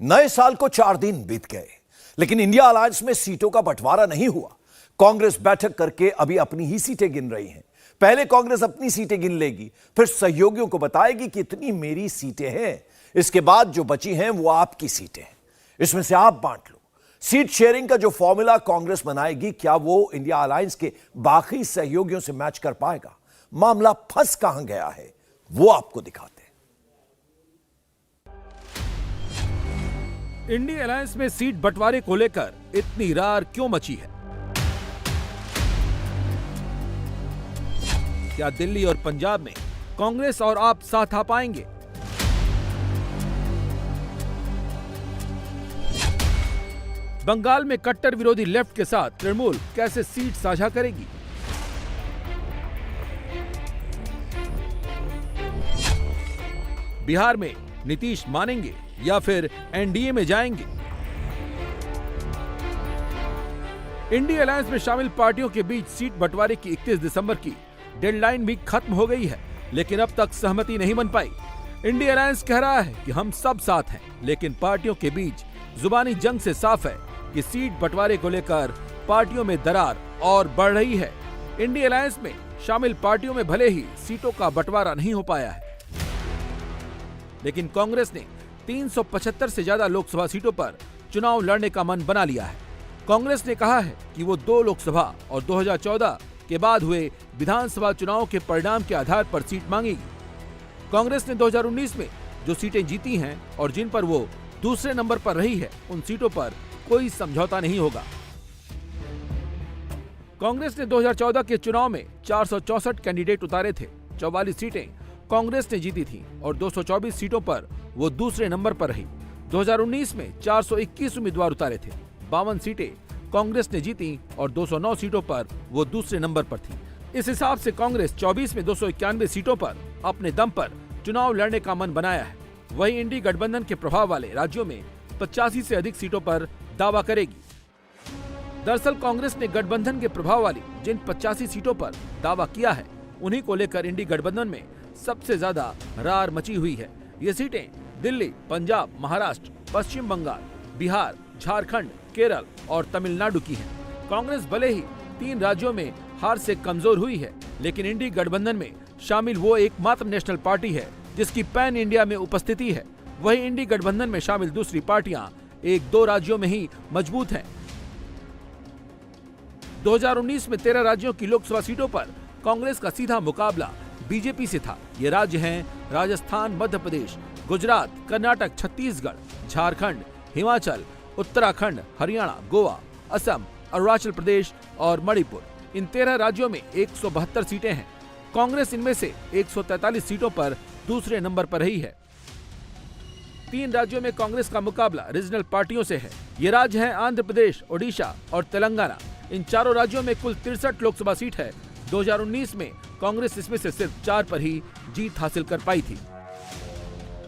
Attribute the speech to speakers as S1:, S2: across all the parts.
S1: नए साल को 4 दिन बीत गए, लेकिन इंडिया अलायंस में सीटों का बंटवारा नहीं हुआ। कांग्रेस बैठक करके अभी अपनी ही सीटें गिन रही है। पहले कांग्रेस अपनी सीटें गिन लेगी, फिर सहयोगियों को बताएगी कि इतनी मेरी सीटें हैं। इसके बाद जो बची हैं वो आपकी सीटें हैं, इसमें से आप बांट लो। सीट शेयरिंग का जो फॉर्मूला कांग्रेस बनाएगी, क्या वो इंडिया अलायंस के बाकी सहयोगियों से मैच कर पाएगा? मामला फंस कहां गया है वो आपको दिखाते हैं।
S2: इंडिया अलायंस में सीट बंटवारे को लेकर इतनी रार क्यों मची है? क्या दिल्ली और पंजाब में कांग्रेस और आप साथ आ पाएंगे? बंगाल में कट्टर विरोधी लेफ्ट के साथ तृणमूल कैसे सीट साझा करेगी? बिहार में नीतीश मानेंगे या फिर एनडीए में जाएंगे? इंडिया अलायंस में शामिल पार्टियों के बीच सीट बंटवारे की 31 दिसंबर की डेडलाइन भी खत्म हो गई है, लेकिन अब तक सहमति नहीं बन पाई। इंडिया अलायंस कह रहा है कि हम सब साथ हैं, लेकिन पार्टियों के बीच जुबानी जंग से साफ है कि सीट बंटवारे को लेकर पार्टियों में दरार और बढ़ रही है। इंडिया अलायंस में शामिल पार्टियों में भले ही सीटों का बंटवारा नहीं हो पाया है, लेकिन कांग्रेस ने 375 से ज्यादा लोकसभा सीटों पर चुनाव लड़ने का मन बना लिया है। कांग्रेस ने कहा है कि वो 2 लोकसभा और 2014 के बाद हुए विधानसभा चुनाव के परिणाम के आधार पर सीट मांगेगी। कांग्रेस ने 2019 में जो सीटें जीती हैं और जिन पर वो दूसरे नंबर पर रही है, उन सीटों पर कोई समझौता नहीं होगा। कांग्रेस ने 2014 के चुनाव में 464 कैंडिडेट उतारे थे। 44 सीटें कांग्रेस ने जीती थी और 224 सीटों पर वो दूसरे नंबर पर रही। 2019 में 421 उम्मीदवार उतारे थे। 52 सीटें कांग्रेस ने जीती और 209 सीटों पर वो दूसरे नंबर पर थी। इस हिसाब से कांग्रेस 24 में 291 सीटों पर अपने दम पर चुनाव लड़ने का मन बनाया है। वहीं इंडी गठबंधन के प्रभाव वाले राज्यों में 85 से अधिक सीटों पर दावा करेगी। दरअसल कांग्रेस ने गठबंधन के प्रभाव वाली जिन 85 सीटों पर दावा किया है, उन्हीं को लेकर इंडी गठबंधन में सबसे ज्यादा रार मची हुई है। ये सीटें दिल्ली, पंजाब, महाराष्ट्र, पश्चिम बंगाल, बिहार, झारखंड, केरल और तमिलनाडु की हैं। कांग्रेस भले ही 3 राज्यों में हार से कमजोर हुई है, लेकिन इंडी गठबंधन में शामिल वो एकमात्र नेशनल पार्टी है जिसकी पैन इंडिया में उपस्थिति है। वहीं इंडी गठबंधन में शामिल दूसरी पार्टियां 1-2 राज्यों में ही मजबूत हैं। 2019 में 13 राज्यों की लोकसभा सीटों पर कांग्रेस का सीधा मुकाबला बीजेपी से था। ये राज्य हैं राजस्थान, मध्य प्रदेश, गुजरात, कर्नाटक, छत्तीसगढ़, झारखंड, हिमाचल, उत्तराखंड, हरियाणा, गोवा, असम, अरुणाचल प्रदेश और मणिपुर। इन 13 राज्यों में 172 सीटें हैं। कांग्रेस इनमें से 143 सीटों पर दूसरे नंबर पर रही है। 3 राज्यों में कांग्रेस का मुकाबला रीजनल पार्टियों से है। ये राज्य हैं आंध्र प्रदेश, ओडिशा और तेलंगाना। इन चारों राज्यों में कुल 63 लोकसभा सीट है। 2019 में कांग्रेस इसमें से सिर्फ 4 पर ही जीत हासिल कर पाई थी।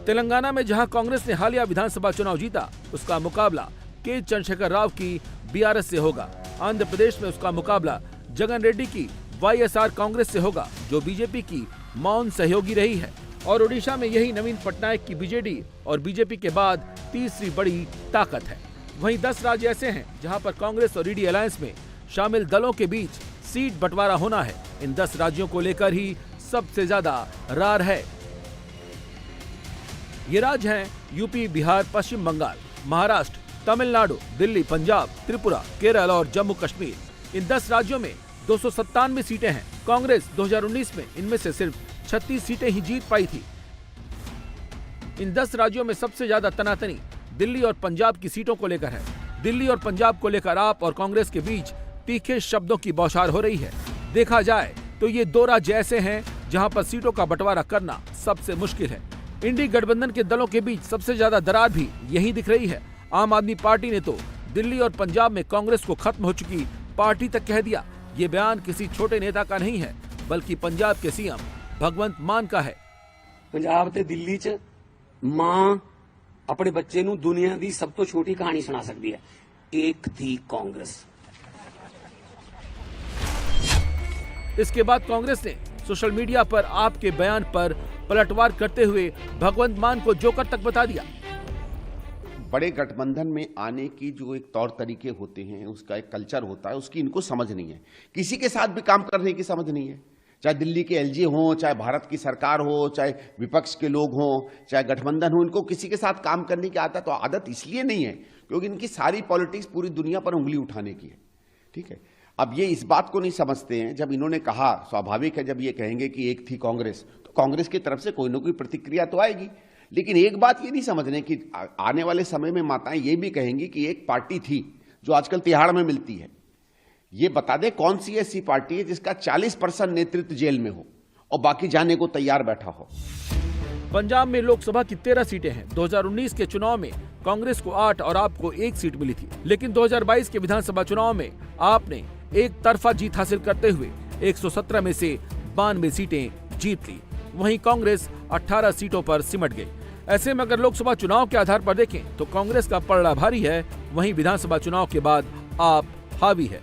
S2: तेलंगाना में जहां कांग्रेस ने हालिया विधानसभा चुनाव जीता, उसका मुकाबला के चंद्रशेखर राव की बीआरएस से होगा। आंध्र प्रदेश में उसका मुकाबला जगन रेड्डी की वाईएसआर कांग्रेस से होगा, जो बीजेपी की मौन सहयोगी रही है। और ओडिशा में यही नवीन पटनायक की बीजेडी और बीजेपी के बाद तीसरी बड़ी ताकत है। वहीं 10 राज्य ऐसे हैं जहां पर कांग्रेस और इंडिया अलायंस में शामिल दलों के बीच सीट बंटवारा होना है। इन 10 राज्यों को लेकर ही सबसे ज्यादा रार है। ये राज्य हैं यूपी, बिहार, पश्चिम बंगाल, महाराष्ट्र, तमिलनाडु, दिल्ली, पंजाब, त्रिपुरा, केरल और जम्मू कश्मीर। इन 10 राज्यों में 297 सीटें हैं। कांग्रेस 2019 में इनमें से सिर्फ 36 सीटें ही जीत पाई थी। इन 10 राज्यों में सबसे ज्यादा तनातनी दिल्ली और पंजाब की सीटों को लेकर है। दिल्ली और पंजाब को लेकर आप और कांग्रेस के बीच तीखे शब्दों की बौछार हो रही है। देखा जाए तो ये 2 राज्य ऐसे हैं जहां पर सीटों का बंटवारा करना सबसे मुश्किल है। इंडी गठबंधन के दलों के बीच सबसे ज्यादा दरार भी यही दिख रही है। आम आदमी पार्टी ने तो दिल्ली और पंजाब में कांग्रेस को खत्म हो चुकी पार्टी तक कह दिया। ये बयान किसी छोटे नेता का नहीं है, बल्कि पंजाब के सीएम भगवंत मान का है।
S3: पंजाब ते दिल्ली च मां अपने बच्चे नूं दुनिया दी सब तो छोटी कहानी सुना सकती है, एक थी कांग्रेस।
S2: इसके बाद कांग्रेस ने सोशल मीडिया पर आपके बयान पर पलटवार करते हुए भगवंत मान को जोकर तक बता दिया।
S4: बड़े गठबंधन में आने की जो एक तौर तरीके होते हैं, उसका एक कल्चर होता है, उसकी इनको समझ नहीं है। किसी के साथ भी काम करने की समझ नहीं है, चाहे दिल्ली के एलजी हो, चाहे भारत की सरकार हो, चाहे विपक्ष के लोग हों, चाहे गठबंधन हो, इनको किसी के साथ काम करने की आदत, तो आदत इसलिए नहीं है क्योंकि इनकी सारी पॉलिटिक्स पूरी दुनिया पर उंगली उठाने की है। ठीक है, अब ये इस बात को नहीं समझते हैं। जब इन्होंने कहा, स्वाभाविक है जब ये कहेंगे कि एक थी कांग्रेस, तो कांग्रेस की तरफ से कोई ना कोई प्रतिक्रिया तो आएगी। लेकिन एक बात ये नहीं समझ रहे कि आने वाले समय में माताएं ये भी कहेंगी कि एक पार्टी थी जो आजकल तिहाड़ में मिलती है। ये बता दें कौन सी ऐसी पार्टी है जिसका 40% नेतृत्व जेल में हो और बाकी जाने को तैयार बैठा हो।
S2: पंजाब में लोकसभा की 13 सीटें हैं। 2019 के चुनाव में कांग्रेस को 8 और आपको 1 सीट मिली थी, लेकिन 2022 के विधानसभा चुनाव में आपने एक तरफा जीत हासिल करते हुए 117 में से 92 सीटें जीत ली। वहीं कांग्रेस 18 सीटों पर सिमट गई। ऐसे में अगर लोकसभा चुनाव के आधार पर देखें तो कांग्रेस का पलड़ा भारी है, वहीं विधानसभा चुनाव के बाद आप हावी है।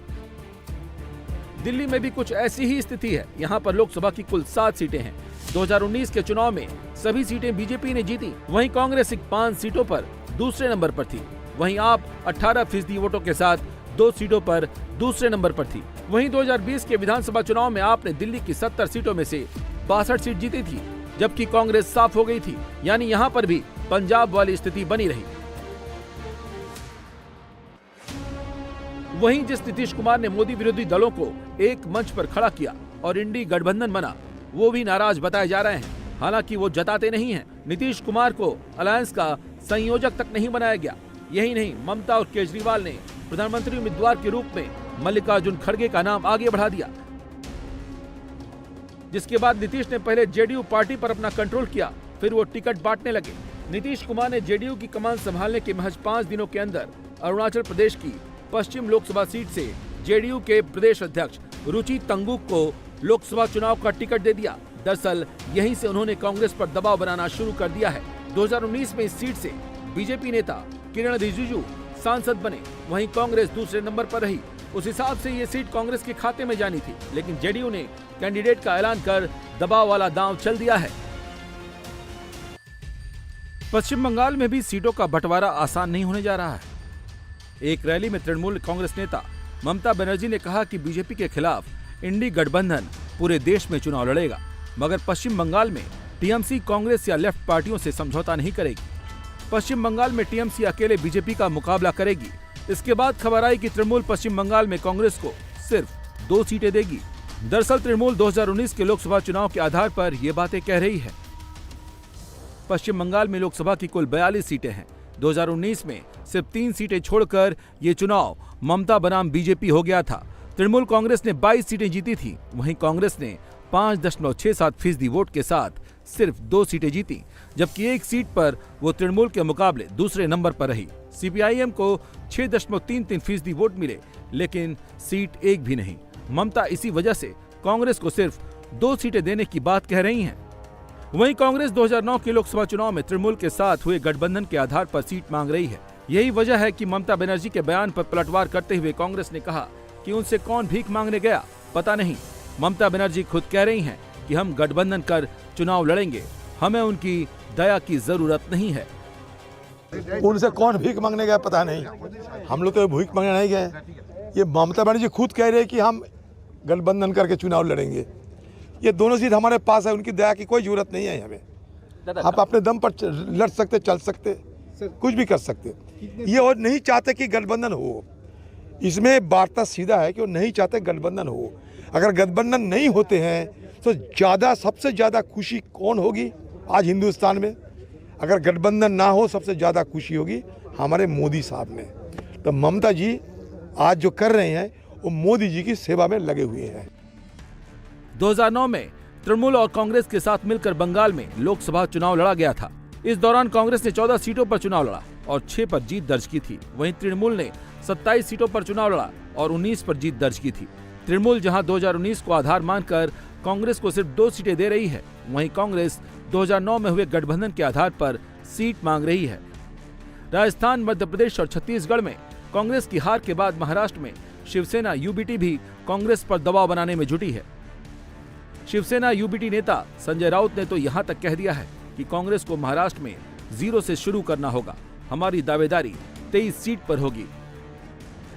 S2: दिल्ली में भी कुछ ऐसी ही स्थिति है। यहाँ पर लोकसभा की कुल 7 सीटें हैं। 2019 के चुनाव में सभी सीटें बीजेपी ने जीती। वहीं कांग्रेस 5 सीटों पर दूसरे नंबर पर थी। वहीं आप 18% वोटों के साथ 2 सीटों पर दूसरे नंबर पर थी। वहीं 2020 के विधानसभा चुनाव में आपने दिल्ली की 70 सीटों में से 62 सीट जीती थी, जबकि कांग्रेस साफ हो गई थी। यानी यहाँ पर भी पंजाब वाली स्थिति बनी रही। वहीं जिस नीतीश कुमार ने मोदी विरोधी दलों को एक मंच पर खड़ा किया और इंडी गठबंधन बना, वो भी नाराज बताए जा रहे हैं। हालांकि वो जताते नहीं हैं। नीतीश कुमार को अलायंस का संयोजक तक नहीं बनाया गया। यही नहीं, ममता और केजरीवाल ने प्रधानमंत्री उम्मीदवार के रूप में मल्लिकार्जुन खड़गे का नाम आगे बढ़ा दिया, जिसके बाद नीतीश ने पहले जेडीयू पार्टी पर अपना कंट्रोल किया, फिर वो टिकट बांटने लगे। नीतीश कुमार ने जेडीयू की कमान संभालने के महज 5 दिनों के अंदर अरुणाचल प्रदेश की पश्चिम लोकसभा सीट से जेडीयू के प्रदेश अध्यक्ष रुचि तंगुक को लोकसभा चुनाव का टिकट दे दिया। दरअसल यहीं से उन्होंने कांग्रेस पर दबाव बनाना शुरू कर दिया है। 2019 में इस सीट से बीजेपी नेता किरण रिजिजू सांसद बने, वहीं कांग्रेस दूसरे नंबर पर रही। उस हिसाब से ये सीट कांग्रेस के खाते में जानी थी, लेकिन जेडीयू ने कैंडिडेट का ऐलान कर दबाव वाला दांव चल दिया है। पश्चिम बंगाल में भी सीटों का बंटवारा आसान नहीं होने जा रहा है। एक रैली में तृणमूल कांग्रेस नेता ममता बनर्जी ने कहा कि बीजेपी के खिलाफ इंडी गठबंधन पूरे देश में चुनाव लड़ेगा, मगर पश्चिम बंगाल में टीएमसी कांग्रेस या लेफ्ट पार्टियों से समझौता नहीं करेगी। पश्चिम बंगाल में टीएमसी अकेले बीजेपी का मुकाबला करेगी। इसके बाद खबर आई कि तृणमूल पश्चिम बंगाल में कांग्रेस को सिर्फ 2 सीटें देगी। दरअसल तृणमूल 2019 के लोकसभा चुनाव के आधार पर ये बातें कह रही है। पश्चिम बंगाल में लोकसभा की कुल 42 सीटें हैं। 2019 में सिर्फ 3 सीटें छोड़कर ये चुनाव ममता बनाम बीजेपी हो गया था। तृणमूल कांग्रेस ने 22 सीटें जीती थी, वहीं कांग्रेस ने 5.67% वोट के साथ सिर्फ 2 सीटें जीती, जबकि 1 सीट पर वो तृणमूल के मुकाबले दूसरे नंबर पर रही। सीपीआईएम को 6.33% वोट मिले, लेकिन सीट एक भी नहीं। ममता इसी वजह से कांग्रेस को सिर्फ 2 सीटें देने की बात कह रही हैं। वहीं कांग्रेस 2009 के लोकसभा चुनाव में तृणमूल के साथ हुए गठबंधन के आधार पर सीट मांग रही है। यही वजह है कि ममता बनर्जी के बयान पर पलटवार करते हुए कांग्रेस ने कहा कि उनसे कौन भीख मांगने गया पता नहीं। ममता बनर्जी खुद कह रही हैं कि हम गठबंधन कर चुनाव लड़ेंगे, हमें उनकी दया की जरूरत नहीं है।
S5: उनसे कौन भीख मांगने गया पता नहीं, हम लोग तो भीख मांगने नहीं गए। ये ममता बनर्जी खुद कह रहे हैं कि हम गठबंधन करके चुनाव लड़ेंगे। ये दोनों सीट हमारे पास है, उनकी दया की कोई जरूरत नहीं है हमें। आप अपने दम पर लड़ सकते, चल सकते, कुछ भी कर सकते। ये और नहीं चाहते कि गठबंधन हो। इसमें वार्ता सीधा है कि वो नहीं चाहते गठबंधन हो। अगर गठबंधन नहीं होते हैं तो सबसे ज़्यादा खुशी कौन होगी आज हिंदुस्तान में? अगर गठबंधन ना हो सबसे ज़्यादा खुशी होगी हमारे मोदी साहब में। तो ममता जी आज जो कर रहे हैं वो मोदी जी की सेवा में लगे हुए हैं।
S2: 2009 में तृणमूल और कांग्रेस के साथ मिलकर बंगाल में लोकसभा चुनाव लड़ा गया था। इस दौरान कांग्रेस ने 14 सीटों पर चुनाव लड़ा और 6 पर जीत दर्ज की थी। वहीं तृणमूल ने 27 सीटों पर चुनाव लड़ा और 19 पर जीत दर्ज की थी। तृणमूल जहां 2019 को आधार मानकर कांग्रेस को सिर्फ 2 सीटें दे रही है, वहीं कांग्रेस 2009 में हुए गठबंधन के आधार पर सीट मांग रही है। राजस्थान, मध्य प्रदेश और छत्तीसगढ़ में कांग्रेस की हार के बाद महाराष्ट्र में शिवसेना यूबीटी भी कांग्रेस पर दबाव बनाने में जुटी है। शिवसेना यूबीटी नेता संजय राउत ने तो यहां तक कह दिया है कि कांग्रेस को महाराष्ट्र में 0 से शुरू करना होगा। हमारी दावेदारी 23 सीट पर होगी।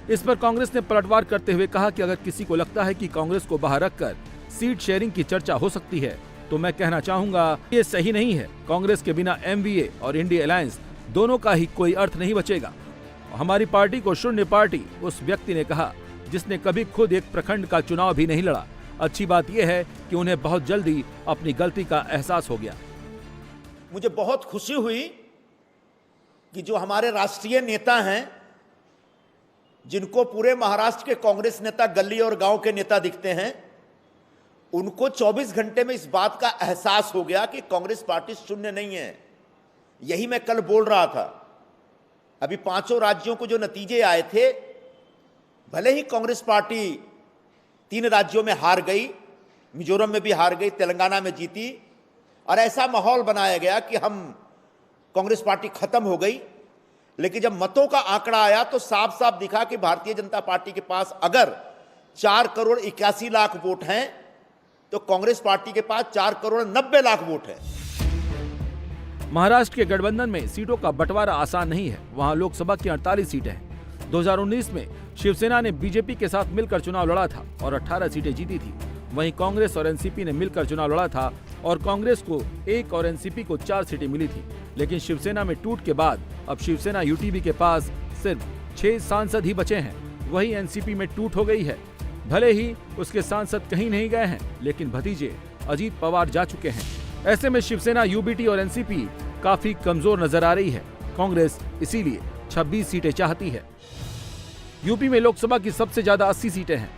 S2: इस पर कांग्रेस ने पलटवार करते हुए कहा कि अगर किसी को लगता है कि कांग्रेस को बाहर रखकर सीट शेयरिंग की चर्चा हो सकती है तो मैं कहना चाहूंगा ये सही नहीं है। कांग्रेस के बिना एमवीए और इंडिया अलायंस दोनों का ही कोई अर्थ नहीं बचेगा। हमारी पार्टी को शून्य पार्टी उस व्यक्ति ने कहा जिसने कभी खुद एक प्रखंड का चुनाव भी नहीं लड़ा। अच्छी बात यह है कि उन्हें बहुत जल्दी अपनी गलती का एहसास हो गया।
S6: मुझे बहुत खुशी हुई कि जो हमारे राष्ट्रीय नेता हैं, जिनको पूरे महाराष्ट्र के कांग्रेस नेता गली और गांव के नेता दिखते हैं, उनको 24 घंटे में इस बात का एहसास हो गया कि कांग्रेस पार्टी शून्य नहीं है। यही मैं कल बोल रहा था। अभी 5 राज्यों को जो नतीजे आए थे, भले ही कांग्रेस पार्टी 3 राज्यों में हार गई, मिजोरम में भी हार गई, तेलंगाना में जीती, और ऐसा माहौल बनाया गया कि हम कांग्रेस पार्टी खत्म हो गई। लेकिन जब मतों का आंकड़ा आया तो साफ साफ दिखा कि भारतीय जनता पार्टी के पास अगर 4 करोड़ 81 लाख वोट हैं तो कांग्रेस पार्टी के पास 4 करोड़ 90 लाख वोट है।
S2: महाराष्ट्र के गठबंधन में सीटों का बंटवारा आसान नहीं है। वहां लोकसभा की 48 सीटें हैं। 2019 में शिवसेना ने बीजेपी के साथ मिलकर चुनाव लड़ा था और 18 सीटें जीती थी। वहीं कांग्रेस और एनसीपी ने मिलकर चुनाव लड़ा था और कांग्रेस को 1 और एनसीपी को 4 सीटें मिली थी। लेकिन शिवसेना में टूट के बाद अब शिवसेना यूटीवी के पास सिर्फ 6 सांसद ही बचे हैं। वही एनसीपी में टूट हो गई है। भले ही उसके सांसद कहीं नहीं गए हैं, लेकिन भतीजे अजीत पवार जा चुके हैं। ऐसे में शिवसेना, यूबीटी और एनसीपी काफी कमजोर नजर आ रही है। कांग्रेस इसीलिए 26 सीटें चाहती है। यूपी में लोकसभा की सबसे ज्यादा 80 सीटें हैं।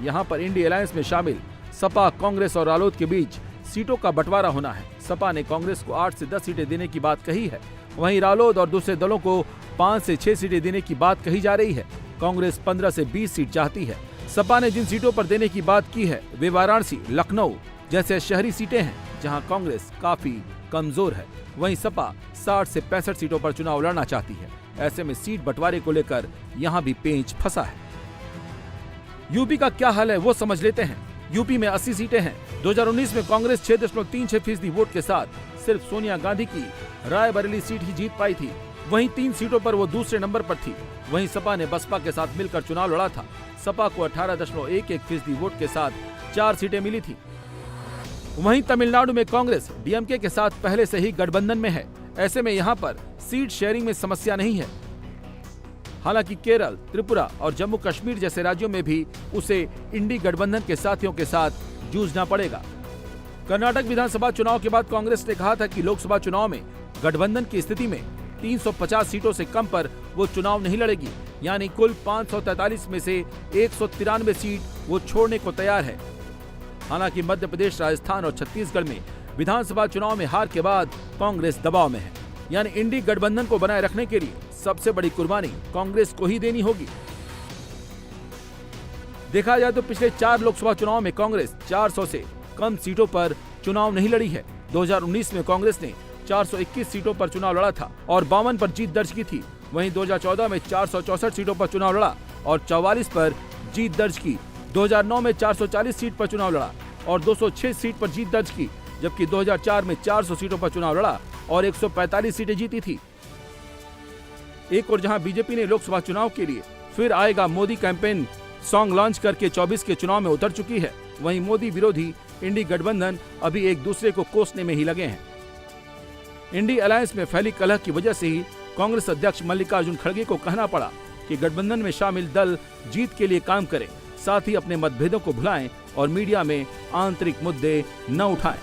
S2: यहाँ पर इंडिया अलायंस में शामिल सपा, कांग्रेस और रालोद के बीच सीटों का बंटवारा होना है। सपा ने कांग्रेस को 8 से 10 सीटें देने की बात कही है। वहीं रालोद और दूसरे दलों को 5 से 6 सीटें देने की बात कही जा रही है। कांग्रेस 15 से 20 सीट चाहती है। सपा ने जिन सीटों पर देने की बात की है वे वाराणसी, लखनऊ जैसे शहरी सीटें हैं जहां कांग्रेस काफी कमजोर है। वहीं सपा 60 से 65 सीटों पर चुनाव लड़ना चाहती है। ऐसे में सीट बंटवारे को लेकर यहां भी पेंच फंसा है। यूपी का क्या हाल है वो समझ लेते हैं। यूपी में 80 सीटें हैं। 2019 में कांग्रेस 6.36% वोट के साथ सिर्फ सोनिया गांधी की रायबरेली सीट ही जीत पाई थी। वहीं 3 सीटों पर वो दूसरे नंबर पर थी। वहीं सपा ने बसपा के साथ मिलकर चुनाव लड़ा था। सपा को 18.11% वोट के साथ 4 सीटें मिली थी। वहीं तमिलनाडु में कांग्रेस डीएमके के साथ पहले से ही गठबंधन में है। ऐसे में यहाँ पर सीट शेयरिंग में समस्या नहीं है। हालांकि केरल, त्रिपुरा और जम्मू कश्मीर जैसे राज्यों में भी उसे इंडी गठबंधन के साथियों के साथ जूझना पड़ेगा। कर्नाटक विधानसभा चुनाव के बाद कांग्रेस ने कहा था कि लोकसभा चुनाव में गठबंधन की स्थिति में 350 सीटों से कम पर वो चुनाव नहीं लड़ेगी। यानी कुल 543 में से 193 सीट वो छोड़ने को तैयार है। हालांकि मध्य प्रदेश, राजस्थान और छत्तीसगढ़ में विधानसभा चुनाव में हार के बाद कांग्रेस दबाव में है। यानी इंडी गठबंधन को बनाए रखने के लिए सबसे बड़ी कुर्बानी कांग्रेस को ही देनी होगी। देखा जाए तो पिछले 4 लोकसभा चुनाव में कांग्रेस 400 से कम सीटों पर चुनाव नहीं लड़ी है। 2019 में कांग्रेस ने 421 सीटों पर चुनाव लड़ा था और 52 पर जीत दर्ज की थी। वहीं 2014 में 464 सीटों पर चुनाव लड़ा और 44 पर जीत दर्ज की। 2009 में 440 सीट पर चुनाव लड़ा और 206 सीट पर जीत दर्ज की, जबकि 2004 में 400 सीटों पर चुनाव लड़ा और 145 सीटें जीती थी। एक और जहां बीजेपी ने लोकसभा चुनाव के लिए फिर आएगा मोदी कैंपेन सॉन्ग लॉन्च करके 24 के चुनाव में उतर चुकी है, वहीं मोदी विरोधी इंडी गठबंधन अभी एक दूसरे को कोसने में ही लगे हैं। इंडी अलायंस में फैली कलह की वजह से ही कांग्रेस अध्यक्ष मल्लिकार्जुन खड़गे को कहना पड़ा कि गठबंधन में शामिल दल जीत के लिए काम करें, साथ ही अपने मतभेदों को भुलाएं और मीडिया में आंतरिक मुद्दे न उठाएं।